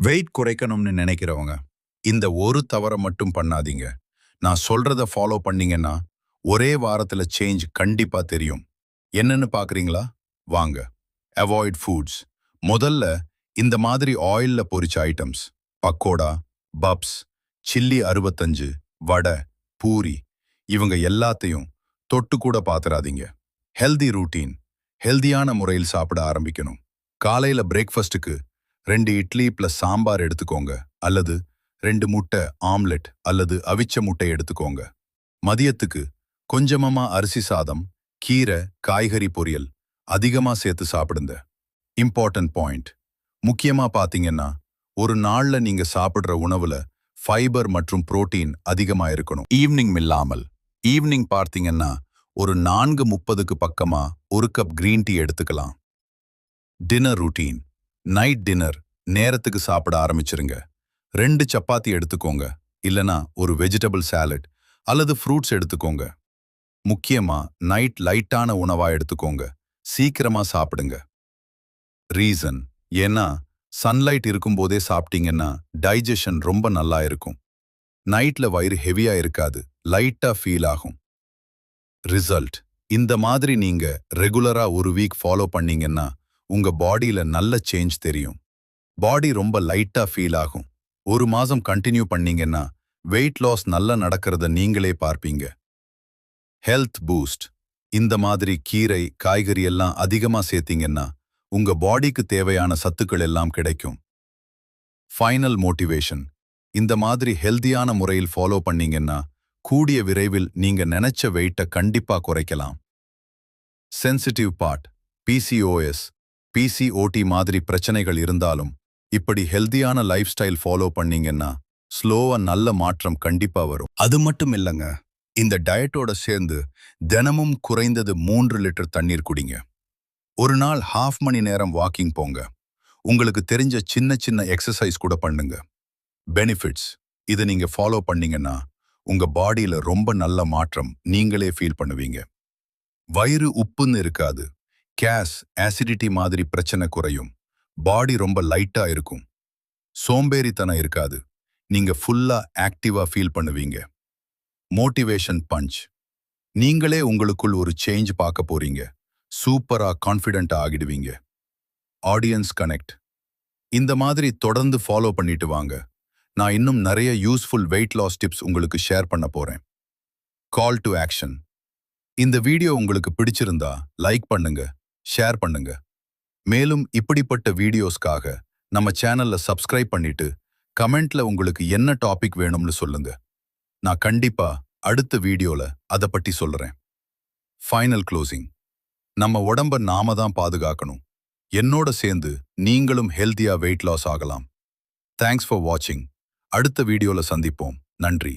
Wait குறைக்கணும்னு நினைக்கிறவங்க இந்த ஒரு தவறை மட்டும் பண்ணாதீங்க. நான் சொல்றத ஃபாலோ பண்ணீங்கன்னா ஒரே வாரத்துல சேஞ்ச் கண்டிப்பா தெரியும். என்னன்னு பாக்குறீங்களா? வாங்க. Avoid foods. முதல்ல இந்த மாதிரி ஆயில்ல பொரிச்ச ஐட்டம்ஸ், பக்கோடா, பப்ஸ், சில்லி 65, வடை, பூரி, இவங்க எல்லாத்தையும் தொட்டு கூட பாத்துறாதீங்க. Healthy routine. ஹெல்தியான முறையில் சாப்பிட ஆரம்பிக்கணும். காலையில பிரேக்ஃபாஸ்ட்டுக்கு 2 இட்லி ப்ளஸ் சாம்பார் எடுத்துக்கோங்க, அல்லது 2 முட்டை ஆம்லெட் அல்லது அவிச்ச முட்டை எடுத்துக்கோங்க. மதியத்துக்கு கொஞ்சமா அரிசி சாதம், கீரை, காய்கறி பொரியல் அதிகமா சேர்த்து சாப்பிடுங்க. Important point. முக்கியமா பாத்தீங்கன்னா, ஒரு நாள்ல நீங்க சாப்பிடுற உணவுல ஃபைபர் மற்றும் புரோட்டீன் அதிகமா இருக்கணும். ஈவினிங் இல்லாமல். ஈவினிங் பார்த்தீங்கன்னா ஒரு 4:30க்கு பக்கமா ஒரு கப் கிரீன் டீ எடுத்துக்கலாம். Dinner routine. நைட் டின்னர் நேரத்துக்கு சாப்பிட ஆரம்பிச்சிருங்க. 2 சப்பாத்தி எடுத்துக்கோங்க, இல்லனா ஒரு வெஜிடபிள் சாலட் அல்லது ஃப்ரூட்ஸ் எடுத்துக்கோங்க. முக்கியமா நைட் லைட்டான உணவா எடுத்துக்கோங்க. சீக்கிரமா சாப்பிடுங்க. ரீசன் ஏன்னா சன்லைட் இருக்கும்போதே சாப்பிட்டீங்கன்னா டைஜஷன் ரொம்ப நல்லா இருக்கும். நைட்ல வயிறு ஹெவியா இருக்காது, லைட்டா ஃபீல் ஆகும். ரிசல்ட். இந்த மாதிரி நீங்க ரெகுலரா ஒரு வீக் ஃபாலோ பண்ணீங்கன்னா உங்க பாடியில நல்ல சேஞ்ச் தெரியும். பாடி ரொம்ப லைட்டா ஃபீல் ஆகும். ஒரு மாசம் கண்டினியூ பண்ணீங்கன்னா வெயிட் லாஸ் நல்லா நடக்கிறத நீங்களே பார்ப்பீங்க. Health boost. இந்த மாதிரி கீரை, காய்கறி எல்லாம் அதிகமா சேர்த்தீங்கன்னா உங்க பாடிக்கு தேவையான சத்துக்கள் எல்லாம் கிடைக்கும். Final motivation. இந்த மாதிரி ஹெல்தியான முறையில் ஃபாலோ பண்ணீங்கன்னா கூடிய விரைவில் நீங்க நினைச்ச வெயிட்டை கண்டிப்பா குறைக்கலாம். Sensitive part. பிசிஓஎஸ், பிசிஓடி மாதிரி பிரச்சனைகள் இருந்தாலும் இப்படி ஹெல்தியான லைஃப் ஸ்டைல் ஃபாலோ பண்ணீங்கன்னா ஸ்லோவா நல்ல மாற்றம் கண்டிப்பா வரும். அது மட்டும் இல்லைங்க, இந்த டயட்டோட சேர்ந்து தினமும் குறைந்தது 3 லிட்டர் தண்ணீர் குடிங்க. ஒரு நாள் 1/2 மணி நேரம் வாக்கிங் போங்க. உங்களுக்கு தெரிஞ்ச சின்ன சின்ன எக்ஸசைஸ் கூட பண்ணுங்க. பெனிஃபிட்ஸ். இதை நீங்க ஃபாலோ பண்ணீங்கன்னா உங்க பாடியில ரொம்ப நல்ல மாற்றம் நீங்களே ஃபீல் பண்ணுவீங்க. வயிறு உப்புன்னு இருக்காது. கேஸ், ஆசிடிட்டி மாதிரி பிரச்சனை குறையும். பாடி ரொம்ப லைட்டா இருக்கும். சோம்பேறித்தனம் இருக்காது. நீங்க ஃபுல்லா ஆக்டிவா ஃபீல் பண்ணுவீங்க. Motivation punch. நீங்களே உங்களுக்குள் ஒரு சேஞ்ச் பார்க்க போறீங்க. சூப்பரா கான்ஃபிடென்ட்டா ஆகிடுவீங்க. Audience connect. இந்த மாதிரி தொடர்ந்து ஃபாலோ பண்ணிட்டு வாங்க. நான் இன்னும் நிறைய யூஸ்ஃபுல் வெயிட் லாஸ் டிப்ஸ் உங்களுக்கு ஷேர் பண்ண போறேன். Call to action. இந்த வீடியோ உங்களுக்கு பிடிச்சிருந்தா லைக் பண்ணுங்க, ஷேர் பண்ணுங்க. மேலும் இப்படிப்பட்ட வீடியோஸ்க்காக நம்ம சேனல்ல சப்ஸ்கிரைப் பண்ணிட்டு கமெண்ட்ல உங்களுக்கு என்ன டாபிக் வேணும்னு சொல்லுங்க. நான் கண்டிப்பா அடுத்த வீடியோல அதை பற்றி சொல்றேன். Final closing. நம்ம உடம்ப நாம தான் பாதுகாக்கணும். என்னோட சேர்ந்து நீங்களும் ஹெல்தியா வெயிட் லாஸ் ஆகலாம். தேங்க்ஸ் ஃபார் வாட்சிங். அடுத்த வீடியோல சந்திப்போம். நன்றி.